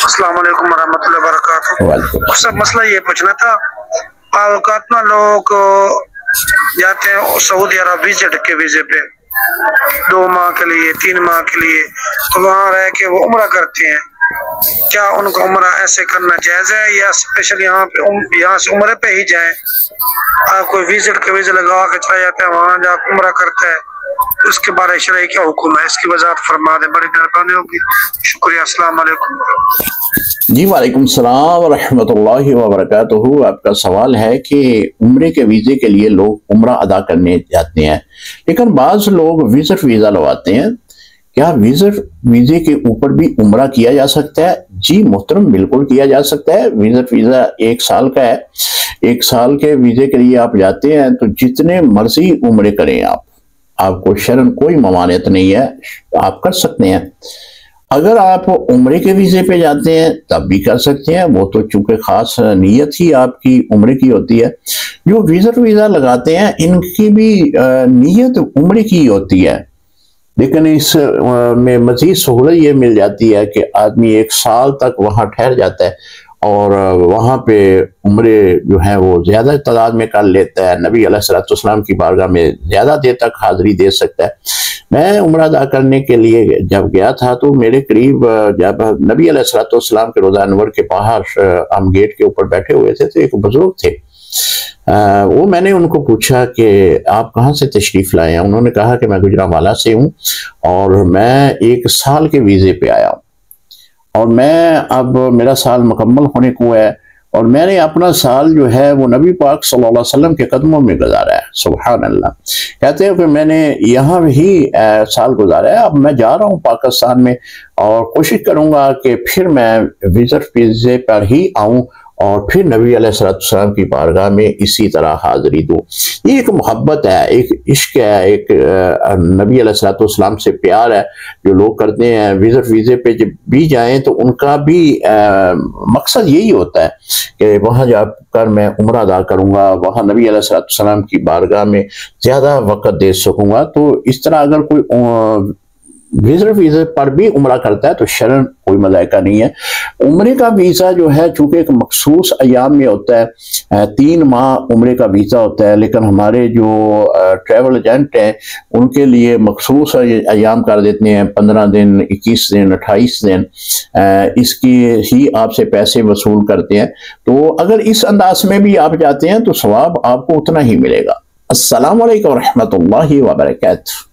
السلام علیکم ورحمۃ اللہ وبرکاتہ۔ سب مسئلہ یہ پوچھنا تھا، اوقات نا لوگ جاتے ہیں سعودی عرب وزٹ کے ویزے پہ 2 ماہ کے لیے 3 ماہ کے لیے، تو وہاں رہ کے وہ عمرہ کرتے ہیں۔ کیا ان کو عمرہ ایسے کرنا جائز ہے یا اسپیشل یہاں سے عمرے پہ ہی جائیں؟ آپ کوئی وزٹ کے ویزے لگا کے چلا جاتا ہے، وہاں جا عمرہ کرتا ہے، اس کے بارے شرعی کیا حکم ہے؟ اس کی وضاحت فرما دیں، بڑی مہربانی ہوگی، شکریہ۔ السلام علیکم۔ جی وعلیکم السلام ورحمۃ اللہ وبرکاتہ۔ آپ کا سوال ہے کہ عمرے کے ویزے کے لیے لوگ عمرہ ادا کرنے جاتے ہیں، لیکن بعض لوگ وزٹ ویزا لگواتے ہیں۔ کیا وزٹ ویزے کے اوپر بھی عمرہ کیا جا سکتا ہے؟ جی محترم، بالکل کیا جا سکتا ہے۔ وزٹ ویزا 1 سال کا ہے، 1 سال کے ویزے کے لیے آپ جاتے ہیں تو جتنے مرضی عمرے کریں آپ کو شرعاً کوئی ممانعت نہیں ہے، آپ کر سکتے ہیں۔ اگر آپ عمرے کے ویزے پہ جاتے ہیں تب بھی کر سکتے ہیں، وہ تو چونکہ خاص نیت ہی آپ کی عمرے کی ہوتی ہے۔ جو وزٹ ویزا لگاتے ہیں ان کی بھی نیت عمرے کی ہوتی ہے، لیکن اس میں مزید سہولت یہ مل جاتی ہے کہ آدمی 1 سال تک وہاں ٹھہر جاتا ہے اور وہاں پہ عمرے جو ہیں وہ زیادہ تعداد میں کر لیتا ہے، نبی علیہ السلام کی بارگاہ میں زیادہ دیر تک حاضری دے سکتا ہے۔ میں عمرہ ادا کرنے کے لیے جب گیا تھا تو میرے قریب جب نبی علیہ السلام کے روضہ انور کے باہر ہم گیٹ کے اوپر بیٹھے ہوئے تھے تو ایک بزرگ تھے، وہ میں نے ان کو پوچھا کہ آپ کہاں سے تشریف لائے ہیں؟ انہوں نے کہا کہ میں گجرانوالہ سے ہوں اور میں 1 سال کے ویزے پہ آیا ہوں، اور میں اب میرا سال مکمل ہونے کو ہے اور میں نے اپنا سال جو ہے وہ نبی پاک صلی اللہ علیہ وسلم کے قدموں میں گزارا ہے۔ سبحان اللہ، کہتے ہیں کہ میں نے یہاں ہی سال گزارا ہے، اب میں جا رہا ہوں پاکستان میں اور کوشش کروں گا کہ پھر میں وزٹ ویزے پر ہی آؤں اور پھر نبی علیہ السلام کی بارگاہ میں اسی طرح حاضری دوں۔ یہ ایک محبت ہے، ایک عشق ہے، ایک نبی علیہ السلام سے پیار ہے جو لوگ کرتے ہیں۔ وزٹ ویزے پہ جب بھی جائیں تو ان کا بھی مقصد یہی ہوتا ہے کہ وہاں جا کر میں عمرہ ادا کروں گا، وہاں نبی علیہ السلام کی بارگاہ میں زیادہ وقت دے سکوں گا۔ تو اس طرح اگر کوئی وزٹ ویزے پر بھی عمرہ کرتا ہے تو شرعاً کوئی ملائکہ نہیں ہے۔ عمرے کا ویزا جو ہے چونکہ ایک مخصوص ایام میں ہوتا ہے، 3 ماہ عمرے کا ویزا ہوتا ہے، لیکن ہمارے جو ٹریول ایجنٹ ہیں ان کے لیے مخصوص ایام کر دیتے ہیں، 15 دن 21 دن 28 دن، اس کی ہی آپ سے پیسے وصول کرتے ہیں۔ تو اگر اس انداز میں بھی آپ جاتے ہیں تو ثواب آپ کو اتنا ہی ملے گا۔ السلام علیکم ورحمۃ اللہ وبرکاتہ۔